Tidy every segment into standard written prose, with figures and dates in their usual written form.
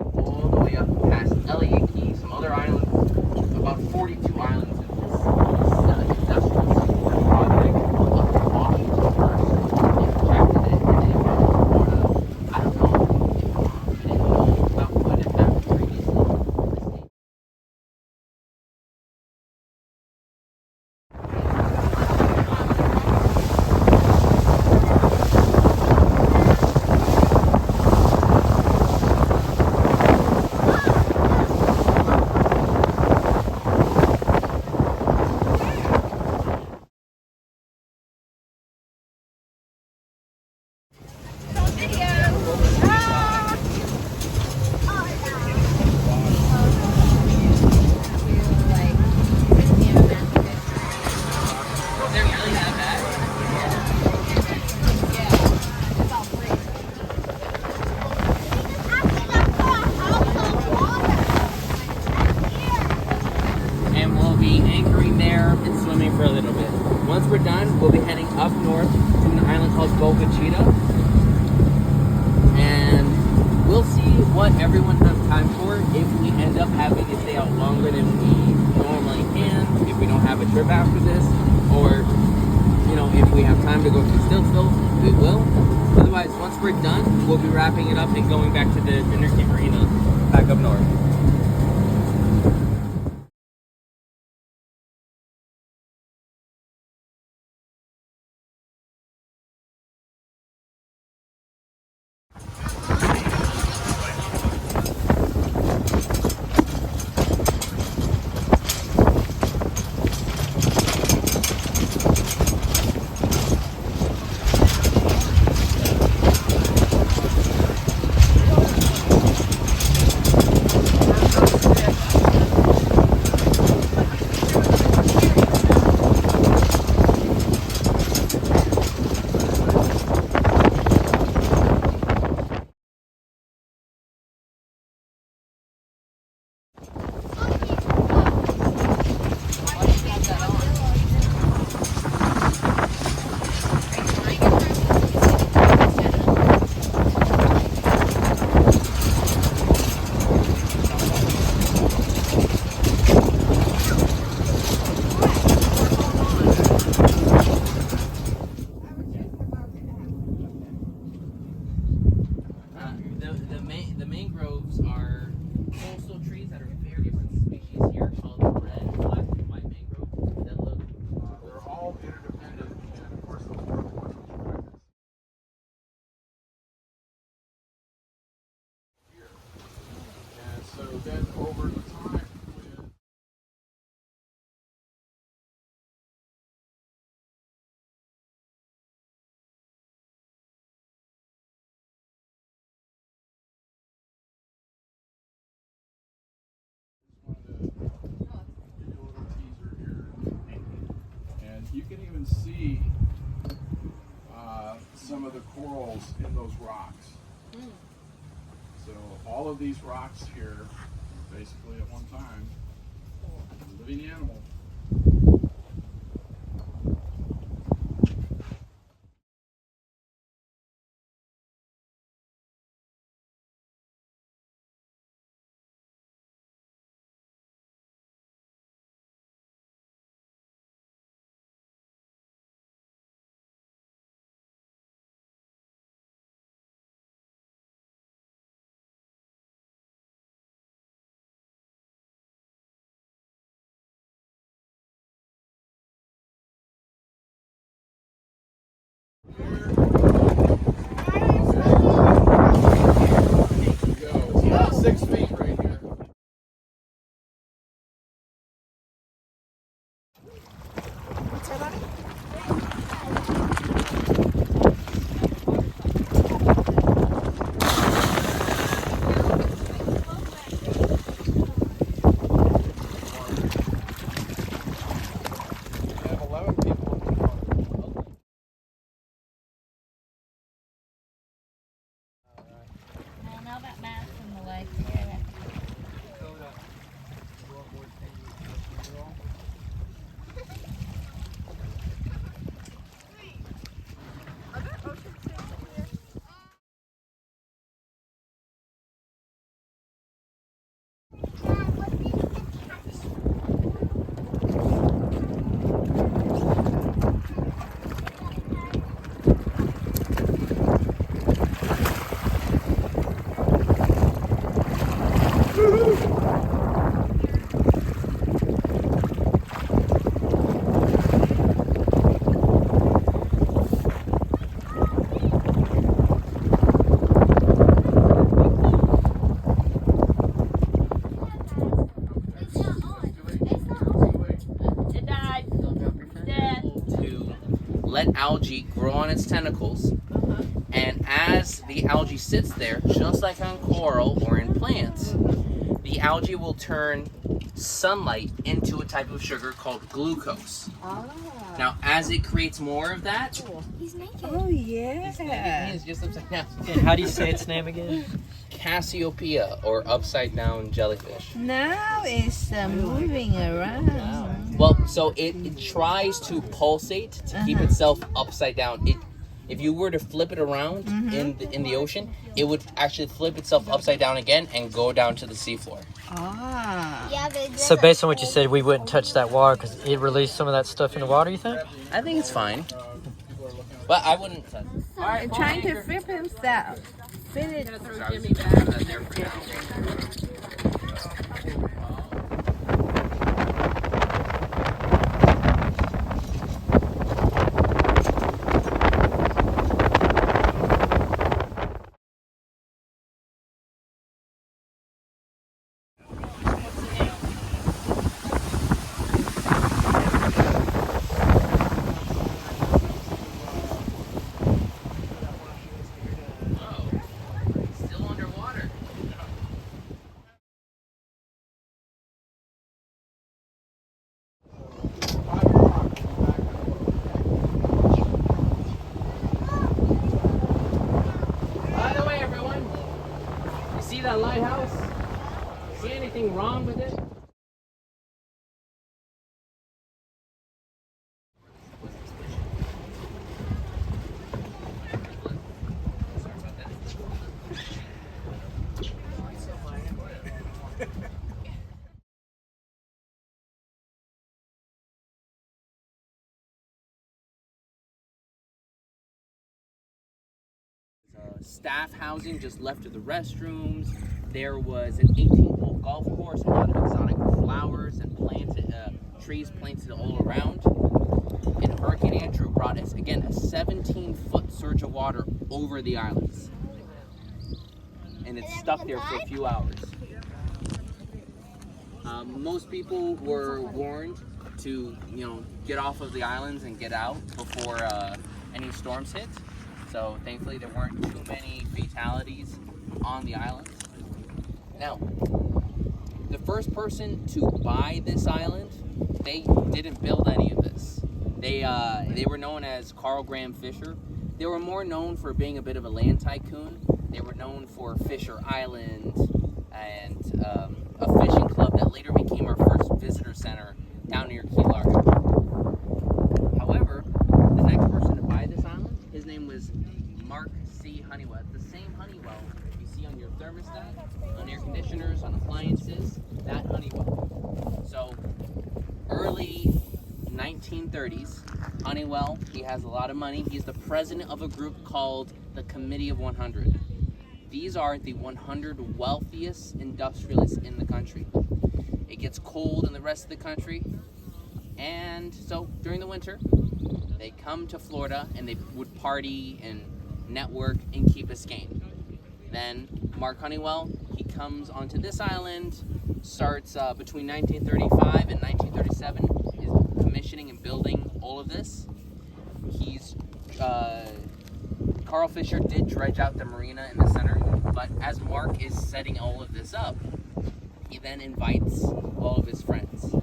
going all the way up past Elliott Key, some other islands, about 42 islands in this industrial seaport project up in Washington first. They projected it, and then brought it to Florida. I don't know if you didn't know about what had happened previously in the state. And we'll be anchoring there and swimming for a little bit. Once we're done, we'll be heading up north to an island called Boca Chica. And we'll see what everyone has time for. If we end up having to stay out longer than we normally can, if we don't have a trip after this, or if we have time to go to Stiltsville, we will. Otherwise, once we're done, we'll be wrapping it up and going back to the dinner marina back up north. The mangroves are coastal trees that are very different species here, called red, black, and white mangrove. That look. They're all interdependent, and of course the fourth one here. And so then over the time, and you can even see some of the corals in those rocks. So all of these rocks here, basically at one time, a living animal. It's about 6 feet right here. What's that on it? its tentacles. And as the algae sits there, just like on coral or in plants, the algae will turn sunlight into a type of sugar called glucose. Now, as it creates more of that, He's naked. Oh, yeah. he is just upside down. How do you say its name again? Cassiopeia, or upside down jellyfish. Now it's moving around. Well, so it tries to pulsate to keep itself upside down. If you were to flip it around in the ocean, it would actually flip itself upside down again and go down to the seafloor. Ah. Yeah, but So based on what you said, we wouldn't touch that water because it released some of that stuff in the water, you think? I think it's fine, but I wouldn't touch it. All right, Trying to flip himself. Finish. There for now. Still underwater. By the way, everyone, you see that lighthouse? See anything wrong with it? Staff housing just left of the restrooms. There was an 18-hole golf course, a lot of exotic flowers and trees planted all around. And Hurricane Andrew brought us, again, a 17-foot surge of water over the islands. And it's stuck there for a few hours. Most people were warned to, get off of the islands and get out before any storms hit. So thankfully there weren't too many fatalities on the island. Now, the first person to buy this island, they didn't build any of this. They were known as Carl Graham Fisher. They were more known for being a bit of a land tycoon. They were known for Fisher Island and a fishing club that later became our first visitor center down near Key Largo. However, the next person to buy this island, his name was Mark C. Honeywell. It's the same Honeywell you see on your thermostat, on air conditioners, on appliances, that Honeywell. So, early 1930s, Honeywell, he has a lot of money. He's the president of a group called the Committee of 100. These are the 100 wealthiest industrialists in the country. It gets cold in the rest of the country, and so during the winter, they come to Florida and they would party and network in Key Biscayne. Then Mark Honeywell, he comes onto this island, starts between 1935 and 1937, is commissioning and building all of this. Carl Fisher did dredge out the marina in the center, but as Mark is setting all of this up, he then invites all of his friends.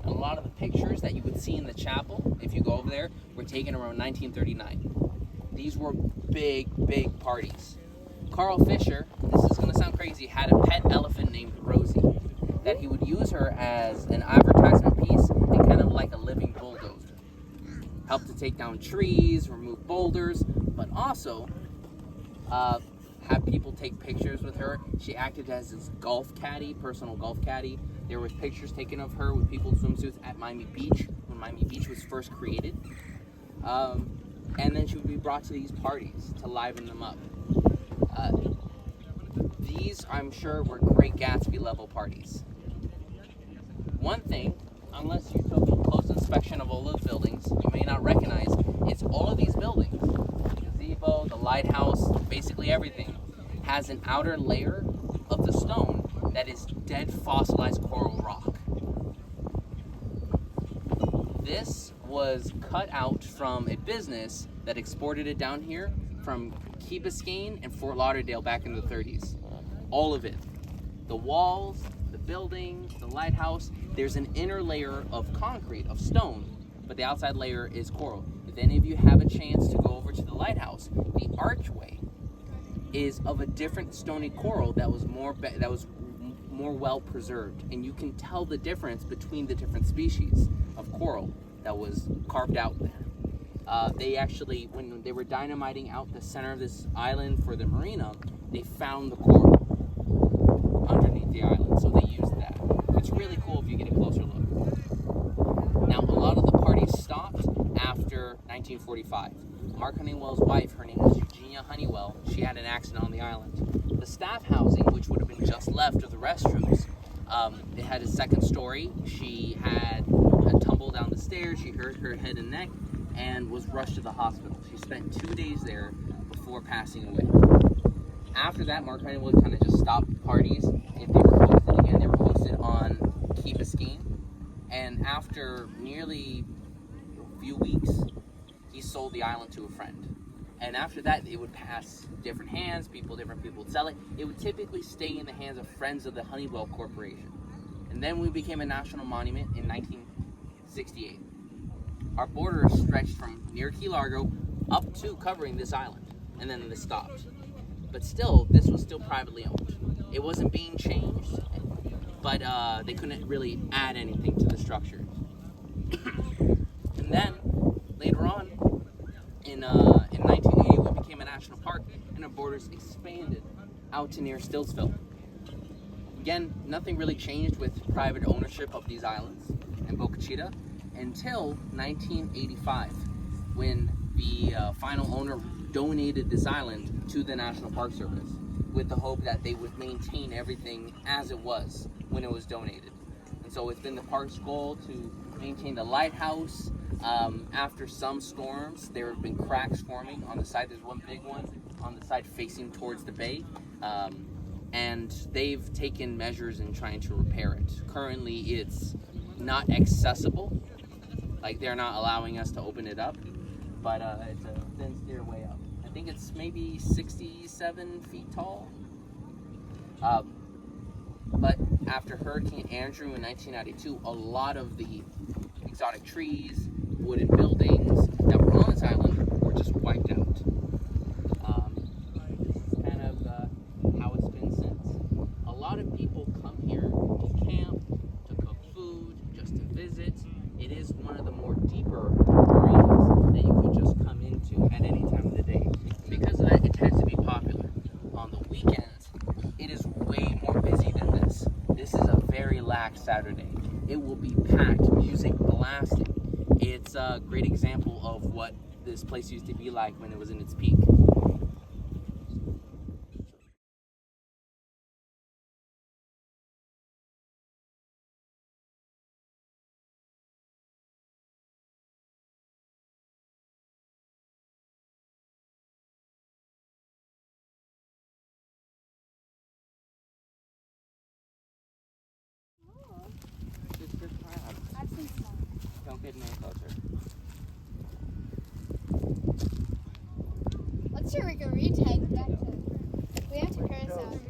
A lot of the pictures that you would see in the chapel, if you go over there, were taken around 1939. These were big, big parties. Carl Fisher, this is going to sound crazy, had a pet elephant named Rosie that he would use her as an advertisement piece and kind of like a living bulldozer. Helped to take down trees, remove boulders, but also have people take pictures with her. She acted as his golf caddy, personal golf caddy. There was pictures taken of her with people's swimsuits at Miami Beach when Miami Beach was first created. And then she would be brought to these parties to liven them up. These, I'm sure, were Great Gatsby level parties. One thing, unless you took a close inspection of all those buildings, you may not recognize, it's all of these buildings. The gazebo, the lighthouse, basically everything, has an outer layer of the stone that is dead fossilized coral rock. This was cut out from a business that exported it down here from Key Biscayne and Fort Lauderdale back in the 30s. All of it. The walls, the buildings, the lighthouse. There's an inner layer of concrete, of stone, but the outside layer is coral. If any of you have a chance to go over to the lighthouse, the archway is of a different stony coral that was more well preserved, and you can tell the difference between the different species of coral that was carved out there. They actually, when they were dynamiting out the center of this island for the marina, they found the coral underneath the island, so they used that. It's really cool if you get a closer look. Now, a lot of the parties stopped after 1945. Mark Honeywell's wife, her name was Eugenia Honeywell, she had an accident on the island. The staff housing, which would have been just left of the restrooms, it had a second story. She had a tumble down the stairs, she hurt her head and neck, and was rushed to the hospital. She spent 2 days there before passing away. After that, Mark Honeywell kind of just stopped parties. If they were hosted again, they were hosted on Key Biscayne. And after nearly a few weeks, he sold the island to a friend. And after that, it would pass different hands, different people would sell it. It would typically stay in the hands of friends of the Honeywell Corporation. And then we became a national monument in 1968. Our border stretched from near Key Largo up to covering this island, and then this stopped. But still, this was still privately owned. It wasn't being changed, but they couldn't really add anything to the structure. And then, later on, in 1980, we became a national park, and our borders expanded out to near Stillsville. Again, nothing really changed with private ownership of these islands and Boca Chica until 1985, when the final owner donated this island to the National Park Service with the hope that they would maintain everything as it was when it was donated. And so it's been the park's goal to maintain the lighthouse. After some storms, there have been cracks forming on the side. There's one big one on the side facing towards the bay. And they've taken measures in trying to repair it. Currently, it's not accessible. Like, they're not allowing us to open it up, but it's a thin stairway up. I think it's maybe 67 feet tall. But after Hurricane Andrew in 1992, a lot of the exotic trees, wooden buildings that were on this island were just wiped out. It's kind of how it's been since. A lot of people come here to camp, to cook food, just to visit. It is one of the more deeper marinas that you could just come into at any time of the day. Because of that, it tends to be popular. On the weekends, it is way more busy than this. This is a very lax Saturday. It will be packed, music blasting. It's a great example of what this place used to be like when it was in its peak. Just for crabs. I've seen small. Don't get any closer. Let's do like a retake. We have to curse out.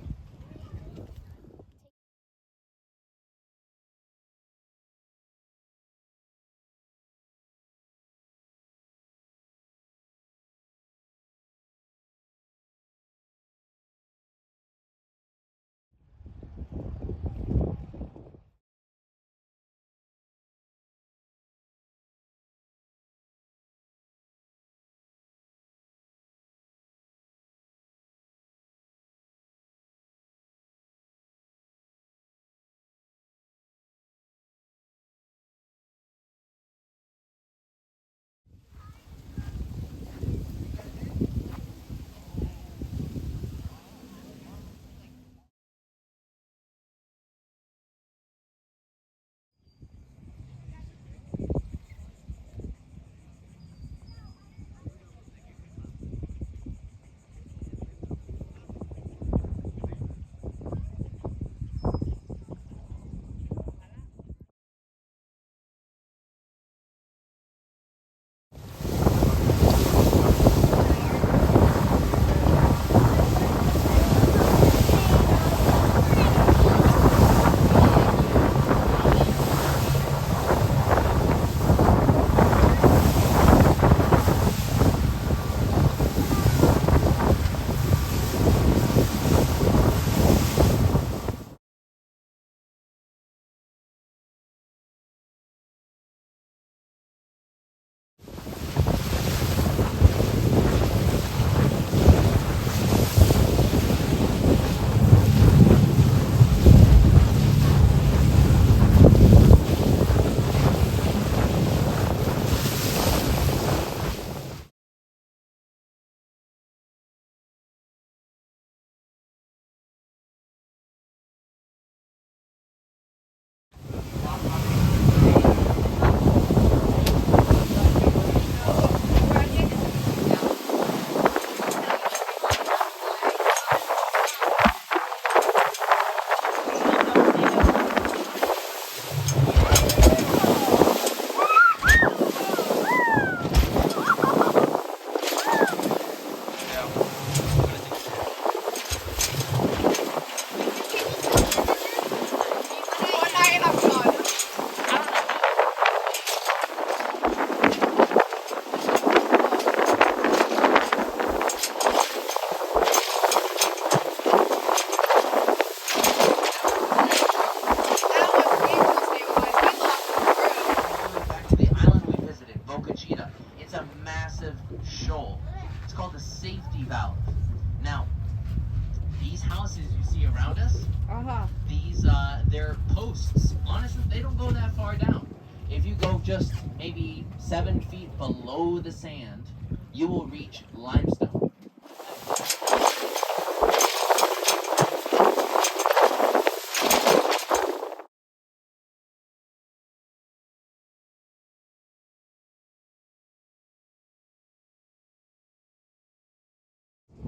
around us, Uh-huh. these they're posts. Honestly, they don't go that far down. If you go just maybe 7 feet below the sand, you will reach limestone.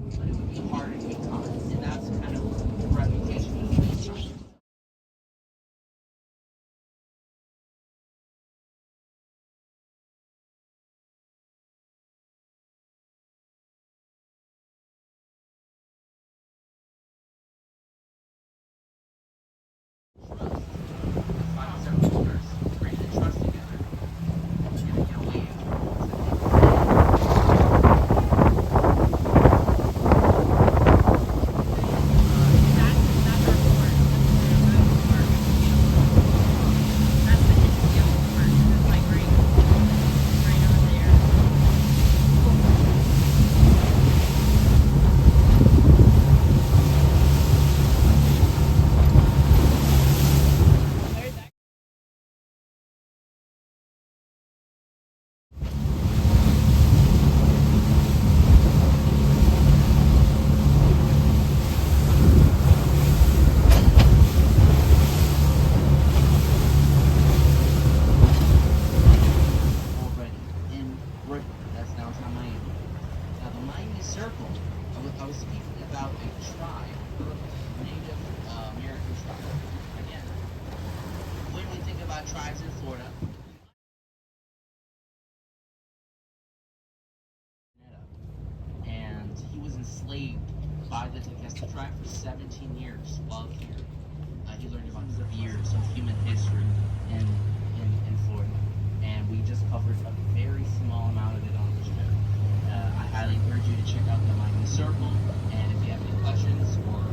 But it would be harder to get caught, and that's kind of the reputation of Biscayne. Find several owners, bring the trust together, and get away. Already in Britain. That's downtown Miami. Now, the Miami Circle, I was speaking about a tribe, Native American tribe. Again, when we think about tribes in Florida, and he was enslaved by the Tequesta tribe for 17 years while here. He learned about years of human history in Florida, and we just covered a very small amount of it on this trip. I highly encourage you to check out the Miami Circle, and if you have any questions or